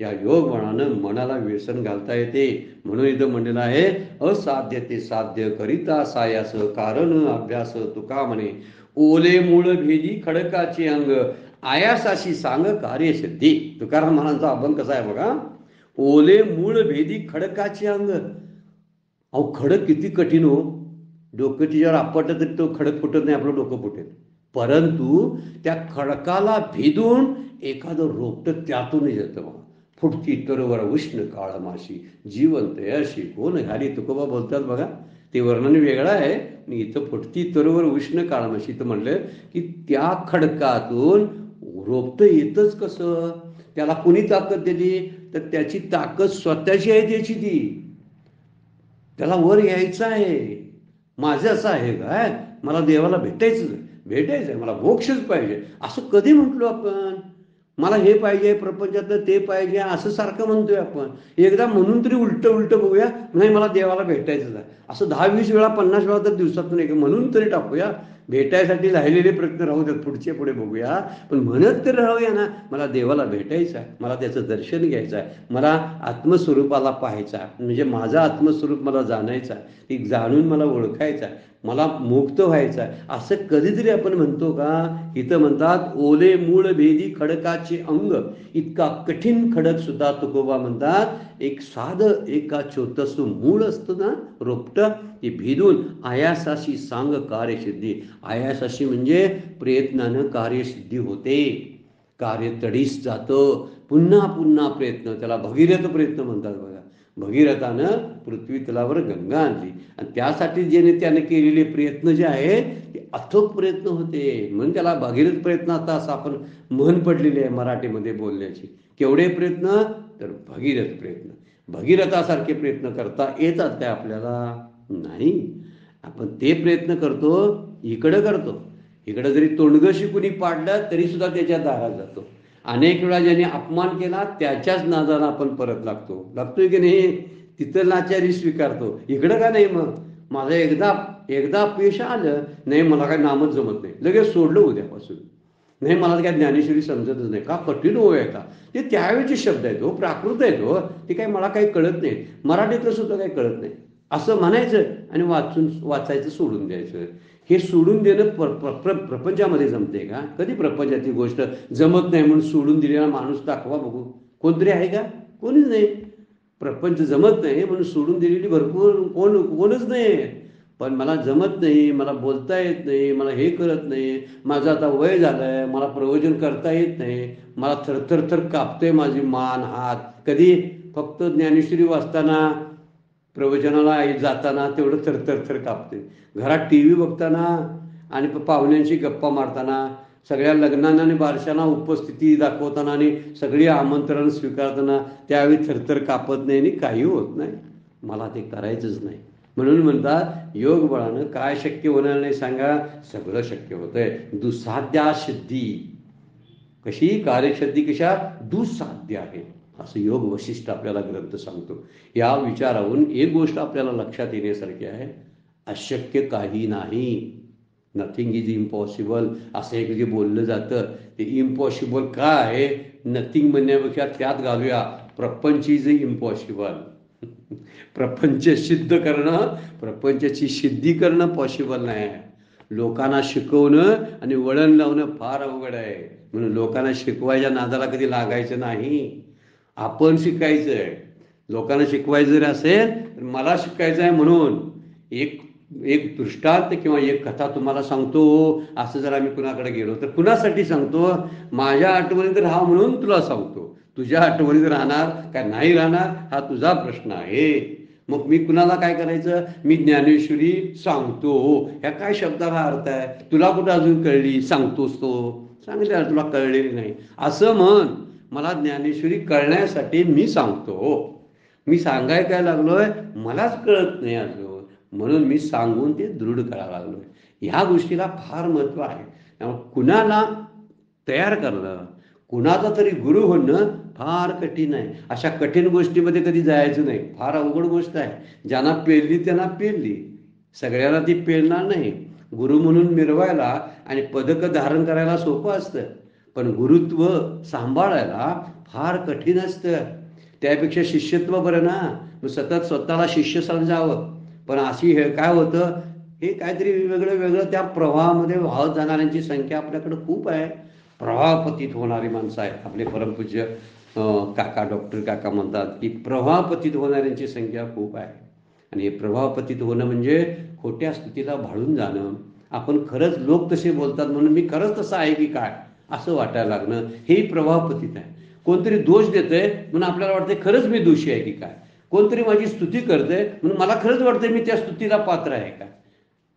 S1: या योगबळानं मनाला व्यसन घालता येते. म्हणून इथं म्हणलेलं आहे असाध्य ते साध्य करिता सायास कारण अभ्यास तुका म्हणे. ओले मूळ भेदी खडकाचे अंग आयासाशी सांग कार्यसिद्धी. तुकाराम महाराजांचा अभंग कसा आहे बघा, ओले मूळ भेदी खडकाचे अंग. अहो खडक किती कठीण हो, डोकं तिच्यावर आपटलं तरी तो खडक फुटत नाही, आपलं डोकं फुटेल. परंतु त्या खडकाला भेदून एखादं रोपटं त्यातून येतं. फुटती तरोवर उष्ण काळ माशी जिवंत अशी कोण घाली. तुकोबा बोलतात बघा, ते वर्णन वेगळं आहे. इथं फुटती तरोवर उष्ण काळ माशी तर म्हणलं की त्या खडकातून रोपटं येतच कसं? त्याला कुणी ताकद दिली? तर त्याची ताकद स्वतःची आहे त्याची. ती त्याला वर यायचं आहे. माझं असं आहे काय, मला देवाला भेटायचं आहे, मला मोक्षच पाहिजे असं कधी म्हटलो आपण? मला हे पाहिजे, प्रपंचातलं ते पाहिजे असं सारखं म्हणतोय आपण. एकदा म्हणून तरी उलट बघूया, नाही मला देवाला भेटायचंच आहे असं 10-20 वेळा 50 वेळा तर दिवसातून एक म्हणून तरी टाकूया. भेटायसाठी राहिलेले प्रयत्न राहू देत, पुढे बघूया. पण म्हणत तर राहूया ना, मला देवाला भेटायचं आहे, मला त्याचं दर्शन घ्यायचं आहे, मला आत्मस्वरूपाला पाहायचं आहे, म्हणजे माझं आत्मस्वरूप मला जाणायचं आहे, ते जाणून मला ओळखायचं आहे, मला मुक्त व्हायचं आहे असं कधीतरी आपण म्हणतो का? इथं म्हणतात ओले मूळ भेदी खडकाचे अंग. इतका कठीण खडक सुद्धा तुकोबा म्हणतात एक साधं एका छोटस मूळ असतं ना रोपटं, ते भेदून आयासाशी सांग कार्यसिद्धी. आयासाशी म्हणजे प्रयत्नानं कार्यसिद्धी होते, कार्य तडीस जातं. पुन्हा प्रयत्न, त्याला भगीरथ प्रयत्न म्हणतात बघा. भगीरथानं पृथ्वी तलावर गंगा आणली आणि त्यासाठी त्याने केलेले प्रयत्न जे आहे ते अथक प्रयत्न होते. म्हणून त्याला भगीरथ प्रयत्न आता असं आपण म्हण पडलेली आहे मराठीमध्ये बोलण्याची. केवढे प्रयत्न? तर भगीरथ प्रयत्न. भगीरथासारखे प्रयत्न करता येतात काय आपल्याला? नाही. आपण ते प्रयत्न करतो, इकडं जरी तोंडगशी कुणी पाडलं तरी सुद्धा त्याच्या दारात जातो. अनेक वेळा ज्याने अपमान केला त्याच्याच नादाला आपण परत लागतोय की नाही? तिथं लाचारी स्वीकारतो. इकडं का नाही? मग माझं एकदा अपयश आलं, नाही मला काय नामच जमत नाही, लगेच सोडलं उद्यापासून. नाही मला काय ज्ञानेश्वरी समजतच नाही, का कठीण होय का? ते त्यावेळेचे शब्द आहेत हो, प्राकृत आहेत हो, ते काय मला काही कळत नाही, मराठीतलं सुद्धा काही कळत नाही असं म्हणायचं आणि वाचायचं सोडून द्यायचं. हे सोडून देणं प्रपंचामध्ये जमते का? कधी प्रपंचाची गोष्ट जमत नाही म्हणून सोडून दिलेला माणूस दाखवा बघू, कोणतरी आहे का? कोणीच नाही. प्रपंच जमत नाही म्हणून सोडून दिलेली भरपूर कोणच नाही. पण मला जमत नाही, मला बोलता येत नाही, मला हे करत नाही, माझं आता वय झालंय, मला प्रवचन करता येत नाही, मला थरथर कापते माझी मान हात. कधी? फक्त ज्ञानेश्वरी वाचताना, प्रवचनाला जाताना तेवढं थर कापते. घरात TV बघताना आणि पाहुण्यांशी गप्पा मारताना सगळ्या लग्नांना आणि बारशांना उपस्थिती दाखवताना आणि सगळी आमंत्रण स्वीकारताना त्यावेळी थरथर कापत नाही आणि काही होत नाही. मला ते करायचंच नाही. म्हणून म्हणतात योग बळानं काय शक्य होणार नाही सांगा, सगळं शक्य होतंय. दुःसाध्या सिद्धी. कशी कार्यसिद्धी कशा दुःसाध्य आहे असं योग वशिष्ठ आपल्याला ग्रंथ सांगतो. या विचारावरून एक गोष्ट आपल्याला लक्षात येण्यासारखी आहे, अशक्य काही नाही. नथिंग इज इम्पॉसिबल असं एक जे बोललं जातं ते इम्पॉसिबल काय आहे, नथिंग म्हणण्यापेक्षा त्यात घालूया प्रपंच इज इम्पॉसिबल. प्रपंच सिद्ध करणं, प्रपंचाची सिद्धी करणं पॉसिबल नाही आहे. लोकांना शिकवणं आणि वळण लावणं फार अवघड आहे. म्हणून लोकांना शिकवायच्या नादाला कधी लागायचं नाही, आपण शिकायचं आहे. लोकांना शिकवायचं जर असेल तर मला शिकायचं आहे. म्हणून एक एक दृष्टांत किंवा एक कथा तुम्हाला सांगतो. असं जर आम्ही कुणाकडे गेलो तर कुणासाठी सांगतो, माझ्या आठवणीत राहा म्हणून तुला सांगतो. तुझ्या आठवणीत राहणार काय नाही राहणार हा तुझा प्रश्न आहे. मग मी कुणाला काय करायचं, मी ज्ञानेश्वरी सांगतो. ह्या काय शब्दाला अर्थ आहे, तुला कुठं अजून कळली, सांगतोस तो सांगितलं तुला कळलेली नाही असं म्हण. मला ज्ञानेश्वरी कळण्यासाठी मी सांगतो. मी सांगाय काय लागलोय, मलाच कळत नाही अजून, म्हणून मी सांगून ते दृढ करायला लागलोय. ह्या गोष्टीला फार महत्व आहे. त्यामुळे कुणाला तयार करणं, कुणाचा तरी गुरु होणं फार कठीण आहे. अशा कठीण गोष्टीमध्ये कधी जायचं नाही, फार अवघड गोष्ट आहे. ज्यांना पेरली त्यांना पेरली, सगळ्यांना ती पेरणार नाही. गुरु म्हणून मिरवायला आणि पदक धारण करायला सोपं असतं, पण गुरुत्व सांभाळायला फार कठीण असतं. त्यापेक्षा शिष्यत्व बरं ना, मग सतत स्वतःला शिष्य समजावं. पण अशी हे काय होतं, हे काहीतरी वेगळं वेगळं त्या प्रवाहामध्ये वाहत जाणाऱ्यांची संख्या आपल्याकडे खूप आहे. प्रवाहपतीत होणारी माणसं आहेत. आपले परमपूज्य काका डॉक्टर काका म्हणतात की प्रवाहपतीत होणाऱ्यांची संख्या खूप आहे. आणि हे प्रवाहपतीत होणं म्हणजे खोट्या स्तुतीला भाळून जाणं. आपण खरंच लोक तसे बोलतात म्हणून मी खरंच तसं आहे की काय असं वाटायला लागणं, हेही प्रवाहपतीत आहे. कोणतरी दोष देतंय म्हणून आपल्याला वाटतंय खरंच मी दोषी आहे की काय. कोणतरी माझी स्तुती करतंय म्हणून मला खरंच वाटतंय मी त्या स्तुतीला पात्र आहे का.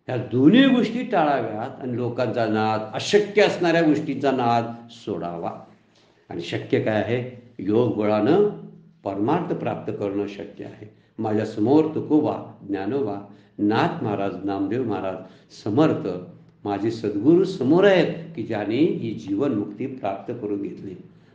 S1: ह्या दोन्ही गोष्टी टाळाव्यात आणि लोकांचा नाद, अशक्य असणाऱ्या गोष्टींचा नाद सोडावा. आणि शक्य काय आहे, योग बळानं परमार्थ प्राप्त करणं शक्य आहे. माझ्यासमोर तुकोबा, ज्ञानोबा, नाथ महाराज, नामदेव महाराज, समर्थ माझे सद्गुरू समोर आहेत की ज्यांनी ही जीवनमुक्ती प्राप्त करून घेतली.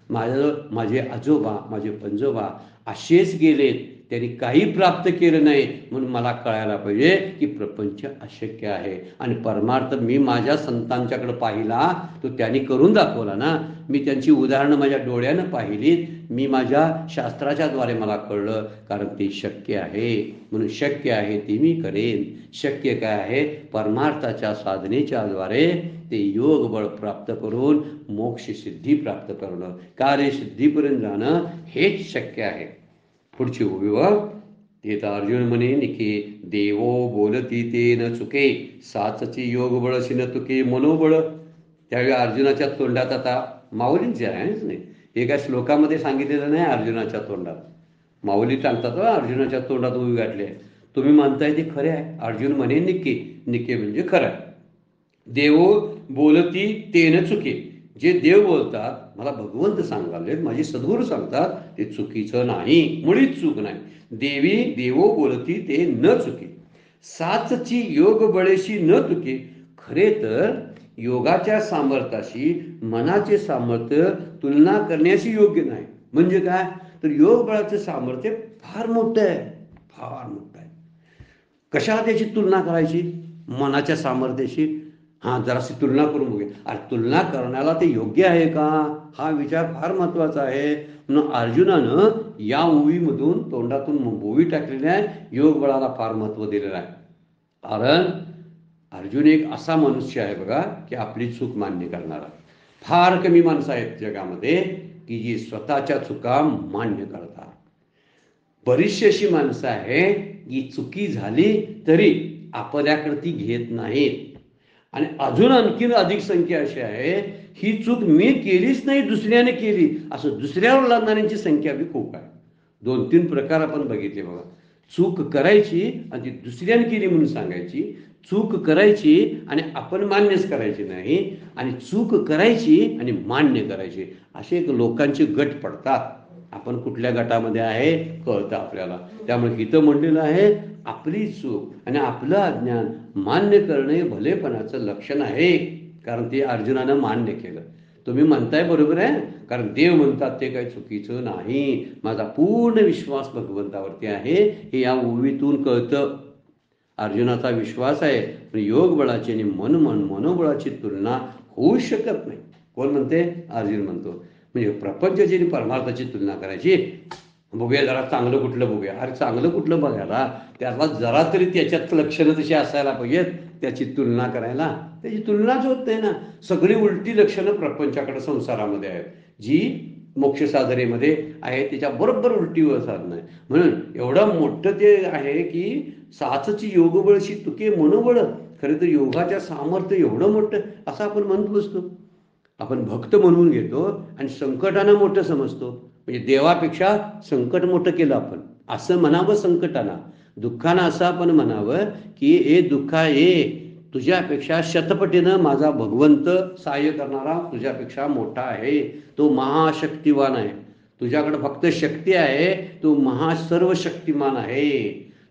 S1: माझ्याजवळ माझे आजोबा, माझे पंजोबा असेच गेलेत, त्यांनी काही प्राप्त केलं नाही. म्हणून मला कळायला पाहिजे की प्रपंच अशक्य आहे. आणि परमार्थ मी माझ्या संतांच्याकडे पाहिला, तो त्यांनी करून दाखवला ना. मी त्यांची उदाहरणं माझ्या डोळ्यानं पाहिलीत, मी माझ्या शास्त्राच्या द्वारे मला कळलं, कारण ते शक्य आहे. म्हणून शक्य आहे ते मी करेन. शक्य काय आहे, परमार्थाच्या साधनेच्या द्वारे ते योग बळ प्राप्त करून मोक्ष सिद्धी प्राप्त करणं, कार्यसिद्धीपर्यंत जाणं हेच शक्य आहे. पुढची उभी ते तर अर्जुन म्हणे निके देवो बोलती ते न चुके, साचची योग बळशी न तुके मनोबळ. त्यावेळी अर्जुनाच्या तोंडात आता माऊलींचे आहेच नाही, हे काय श्लोकामध्ये सांगितलेलं नाही. अर्जुनाच्या तोंडात माऊली सांगतात अर्जुनाच्या तोंडात उभी गाठली आहे. तुम्ही म्हणताय ते खरे आहे. अर्जुन म्हणे निके, निके म्हणजे खरं आहे. देवो बोलती ते न चुके, जे देव बोलतात, मला भगवंत सांगाले, माझे सद्गुरू सांगतात, ते चुकीचं नाही, मुळीच चूक नाही. देवी देवो बोलती ते न चुके, साचची योग बळेशी न तुके. खरे तर योगाच्या सामर्थ्याशी मनाचे सामर्थ्य तुलना करण्याशी योग्य नाही. म्हणजे काय, तर योग बळाचं सामर्थ्य फार मोठं आहे, फार मोठं आहे. कशा त्याची तुलना करायची, मनाच्या सामर्थ्याशी. हां, जराशी तुलना करून बघूया. अरे तुलना करण्याला ते योग्य आहे का, हा विचार फार महत्वाचा आहे. म्हणून अर्जुनानं या ओवीमधून तोंडातून ओवी टाकलेली आहे. योग बळाला फार महत्व दिलेलं आहे. कारण अर्जुन एक असा मनुष्य आहे बघा की आपली चूक मान्य करणारा. फार कमी माणसं आहेत जगामध्ये की जी स्वतःच्या चुका मान्य करतात. बरीचशी अशी माणसं आहे की चुकी झाली तरी आपल्याकडे ती घेत नाहीत. आणि अजून आणखीन अधिक संख्या अशी आहे, ही चूक मी केलीच नाही, दुसऱ्याने केली, असं दुसऱ्यावर लादणाऱ्यांची संख्या बी खूप आहे. 2-3 प्रकार आपण बघितले बघा. चूक करायची आणि ती दुसऱ्याने केली म्हणून सांगायची, चूक करायची आणि आपण मान्यच करायची नाही, आणि चूक करायची आणि मान्य करायची, असे एक लोकांचे गट पडतात. आपण कुठल्या गटामध्ये आहे कळतं आपल्याला. त्यामुळे इथं म्हणलेलं आहे आपली चूक आणि आपलं अज्ञान मान्य करणे भलेपणाचं लक्षण आहे. कारण ते अर्जुनानं मान्य केलं. तुम्ही म्हणताय बरोबर आहे, कारण देव म्हणतात ते काही चुकीचं नाही. माझा पूर्ण विश्वास भगवंतावरती आहे हे या ओवीतून कळतं. अर्जुनाचा विश्वास आहे, पण योग बळाची आणि मनोबळाची तुलना होऊ शकत नाही. कोण म्हणते? अर्जुन म्हणतो. म्हणजे प्रपंचाची आणि परमार्थाची तुलना करायची. बघूया जरा चांगलं कुठलं बघूया. अरे चांगलं कुठलं बघायला, त्याला जरा तरी त्याच्यात लक्षणं तशी असायला पाहिजेत त्याची तुलना करायला. त्याची तुलनाच होत नाही ना. सगळी उलटी लक्षणं प्रपंचाकडे संसारामध्ये आहेत, जी मोक्ष साधनेमध्ये आहे त्याच्या बरोबर उलटीवर साधणं आहे. म्हणून एवढं मोठं ते आहे की साचची योगबळशी तुके मनोबळ. खरं तर योगाच्या सामर्थ्य एवढं मोठं असं आपण म्हणत बसतो. आपण भक्त म्हणून घेतो आणि संकटानं मोठं समजतो. म्हणजे देवापेक्षा संकट मोठं केलं आपण असं म्हणावं. संकटाना दुःखानं असं आपण म्हणावं की ए दुःखा ए, तुझ्यापेक्षा शतपटीनं माझा भगवंत सहाय्य करणारा तुझ्यापेक्षा मोठा आहे. तो महाशक्तिवान आहे. तुझ्याकडे फक्त शक्ती आहे, तो सर्व शक्तिमान आहे.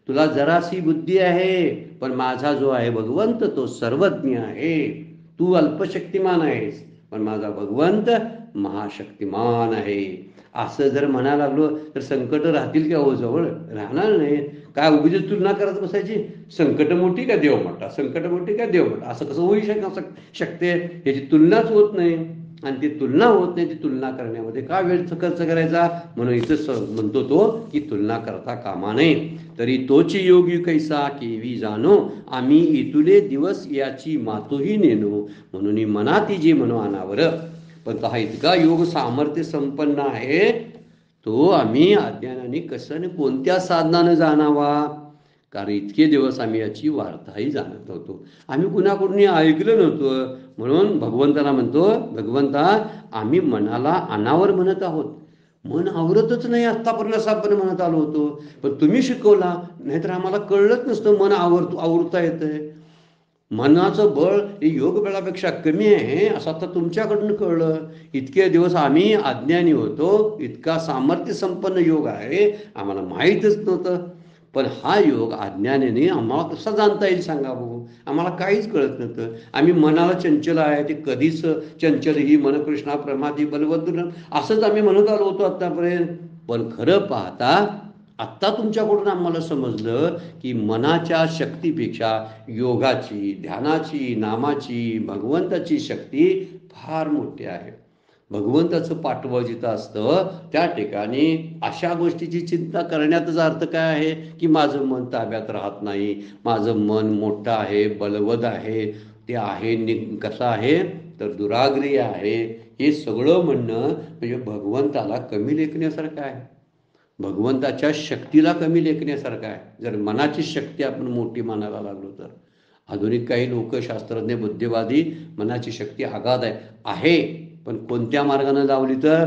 S1: तुला जरासी बुद्धी आहे, पण माझा जो आहे भगवंत तो सर्वज्ञ आहे. तू अल्पशक्तिमान आहेस, पण माझा भगवंत महाशक्तिमान आहे. असं जर म्हणायला लागलो तर संकट राहतील का हो जवळ? राहणार नाही. काय उगीच तुलना करत बसायची? संकट मोठी का देव मोठा, संकट मोठी का देव मोठा, असं कसं होऊ शकते? याची तुलनाच होत नाही. आणि ती तुलना होत नाही, ती तुलना करण्यामध्ये का वेळ खर्च करायचा? म्हणून इथं म्हणतो तो की तुलना करता कामा नये. तरी तोची योगी कैसा केवी जाणो, आम्ही इतुले दिवस याची मातोही नेनो. म्हणून मनाती जे म्हणू अनावर. पण हा इतका योग सामर्थ्य संपन्न आहे, तो आम्ही अज्ञानाने कसं आणि कोणत्या साधनानं जाणावा? कारण इतके दिवस आम्ही याची वार्ताही जाणत नव्हतो, आम्ही कुणाकडून ऐकलं नव्हतं. म्हणून भगवंताला म्हणतो, भगवंता आम्ही मनाला अनावर म्हणत आहोत. मन आवरतच नाही आत्तापर्यंत असं आपण म्हणत आलो होतो, पण तुम्ही शिकवला, नाहीतर आम्हाला कळलंच नसतं मन आवरता येतंय. मनाचं बळ हे योग बळापेक्षा कमी आहे असं आता तुमच्याकडून कळलं. इतके दिवस आम्ही अज्ञानी होतो, इतका सामर्थ्य संपन्न योग आहे आम्हाला माहीतच नव्हतं. पण हा योग अज्ञानाने आम्हाला कसा जाणता येईल सांगा भाऊ? आम्हाला काहीच कळत नव्हतं. आम्ही मनाला चंचल आहे, ते कधीच चंचल ही मन कृष्णा प्रमादी बलवदूर असंच आम्ही म्हणत आलो होतो आत्तापर्यंत. पण खरं पाहता आत्ता तुमच्याकडून आम्हाला समजलं की मनाच्या शक्तीपेक्षा योगाची, ध्यानाची, नामाची, भगवंताची शक्ती फार मोठी आहे. भगवंताचं पाठबळ जिथं असतं त्या ठिकाणी अशा गोष्टीची चिंता करण्याचाच अर्थ काय आहे की माझं मन ताब्यात राहत नाही, माझं मन मोठं आहे, बलवद आहे, ते आहे कसं आहे तर दुराग्रही आहे. हे सगळं म्हणणं म्हणजे भगवंताला कमी लेखण्यासारखं आहे, भगवंताच्या शक्तीला कमी लेखण्यासारखं आहे. जर मनाची शक्ती आपण मोठी मानायला लागलो तर आधुनिक काही लोक शास्त्रज्ञ बुद्धिवादी मनाची शक्ती अगाध आहे, पण कोणत्या मार्गाने लावली तर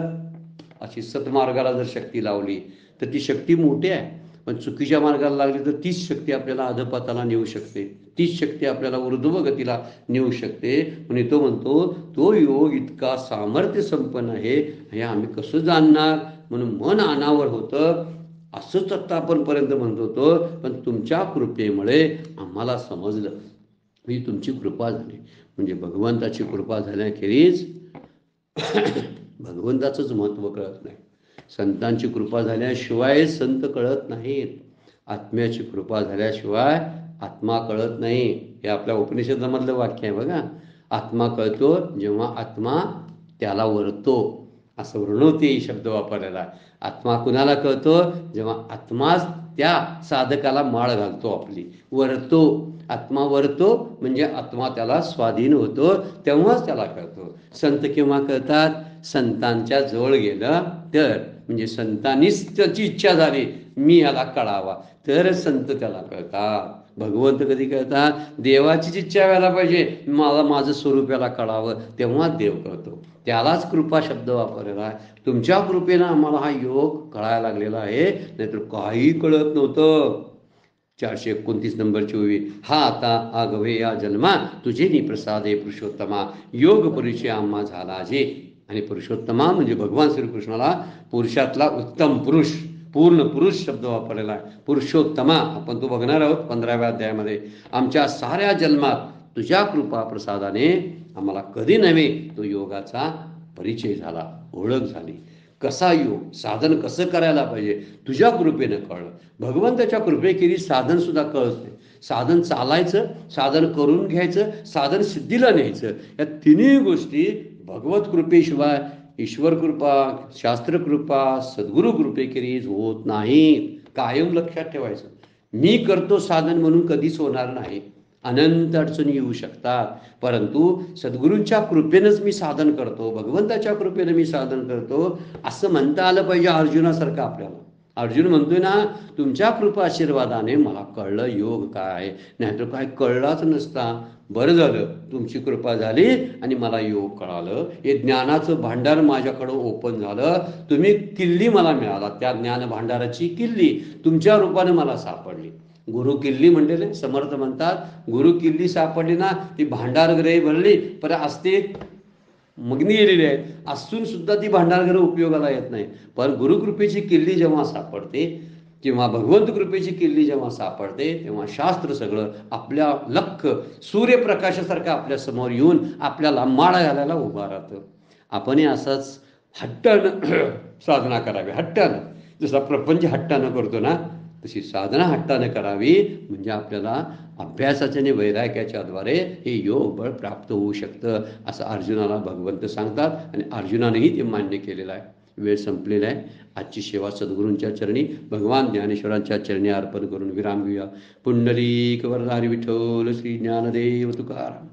S1: अशी सतमार्गाला जर शक्ती लावली तर ती शक्ती मोठी आहे. पण चुकीच्या मार्गाला लागली तर तीच शक्ती आपल्याला अधपाताला नेऊ शकते, तीच शक्ती आपल्याला ऊर्ध्व गतीला नेऊ शकते. म्हणून तो म्हणतो तो योग इतका सामर्थ्य संपन्न आहे हे आम्ही कसं जाणणार? म्हणून मन अनावर होतं असंच आत्ता आपण पर्यंत म्हणत होतो, पण तुमच्या कृपेमुळे आम्हाला समजलं. म्हणजे तुमची कृपा झाली, म्हणजे भगवंताची कृपा झाल्याखेरीज भगवंताचंच महत्त्व कळत नाही. संतांची कृपा झाल्याशिवाय संत कळत नाहीत, आत्म्याची कृपा झाल्याशिवाय आत्मा कळत नाही. हे आपल्या उपनिषदामधलं वाक्य आहे बघा. आत्मा कळतो जेव्हा आत्मा त्याला वरतो, असं वृणोती शब्द वापरलेला. आत्मा कुणाला कळतो? जेव्हा आत्माच त्या साधकाला माळ घालतो, आपली वरतो. आत्मा वरतो म्हणजे आत्मा त्याला स्वाधीन होतो, तेव्हाच त्याला कळतो. संत केव्हा कळतात? संतांच्या जवळ गेलं तर, म्हणजे संतांनीच त्याची इच्छा झाली मी याला कळावा तर संत त्याला कळतात. भगवंत कधी कळतात? देवाचीच इच्छा व्हायला पाहिजे मला माझं स्वरूप याला कळावं, तेव्हाच देव कळतो. त्यालाच कृपा शब्द वापरलेला आहे. तुमच्या कृपेनं आम्हाला हा योग कळायला लागलेला आहे, नाहीतर काही कळत नव्हतं. 429 नंबरची ओवी. हा आता आगवे या जन्मा तुझे नि प्रसादे पुरुषोत्तमा, योग परिचय आम्हा झाला जे. आणि पुरुषोत्तमा म्हणजे भगवान श्रीकृष्णाला पुरुषातला उत्तम पुरुष, पूर्ण पुरुष शब्द वापरलेला आहे. पुरुषोत्तमा आपण तो बघणार आहोत 15व्या अध्यायामध्ये. आमच्या साऱ्या जन्मात तुझ्या कृपा प्रसादाने आम्हाला कधी नव्हे तो योगाचा परिचय झाला, ओळख झाली. कसा योग, साधन कसं करायला पाहिजे तुझ्या कृपेनं कळलं. भगवंताच्या कृपेखेरी साधन सुद्धा कळते. साधन चालायचं, साधन करून घ्यायचं, साधन सिद्धीला न्यायचं, या तिन्ही गोष्टी भगवत कृपेशिवाय, ईश्वर कृपा, शास्त्र कृपा, सद्गुरु कृपेखेरीज होत नाही. कायम लक्षात ठेवायचं. मी करतो साधन म्हणून कधीच होणार नाही. अनंत अडचणी येऊ शकतात, परंतु सद्गुरूंच्या कृपेनंच मी साधन करतो, भगवंताच्या कृपेनं मी साधन करतो असं म्हणता आलं पाहिजे अर्जुनासारखं आपल्याला. अर्जुन म्हणतोय ना, तुमच्या कृपा आशीर्वादाने मला कळलं योग काय, नाहीतर काय कळलाच नसता. बरं झालं तुमची कृपा झाली आणि मला योग कळालं. हे ज्ञानाचं भांडार माझ्याकडं ओपन झालं. तुम्ही किल्ली मला मिळाला, त्या ज्ञान भांडाराची किल्ली तुमच्या रूपाने मला सापडली. गुरु किल्ली म्हणलेले समर्थ म्हणतात, गुरु किल्ली सापडली ना, ती भांडारग्रही भरली, पर असते मग्नी गेलेली आहेत, असून सुद्धा ती भांडारग्रह उपयोगाला येत नाही. पण गुरुकृपेची किल्ली जेव्हा सापडते किंवा भगवंत कृपेची किल्ली जेव्हा सापडते, तेव्हा शास्त्र सगळं आपल्या लख सूर्यप्रकाशासारखं आपल्या समोर येऊन आपल्याला माळा घालायला उभा राहतं. आपणही असंच हट्टानं साधना करावी. हट्टानं, जसा प्रपंच हट्टानं करतो ना, तशी साधना हट्टाने करावी. म्हणजे आपल्याला अभ्यासाच्या आणि वैराग्याच्या द्वारे हे योग बळ प्राप्त होऊ शकतं, असं अर्जुनाला भगवंत सांगतात. आणि अर्जुनानेही ते मान्य केलेलं आहे. वेळ संपलेला आहे. आजची सेवा सद्गुरूंच्या चरणी, भगवान ज्ञानेश्वरांच्या चरणी अर्पण करून विराम घेऊया. पुंडलिक वरदारी विठ्ठल श्री ज्ञानदेव तुकाराम.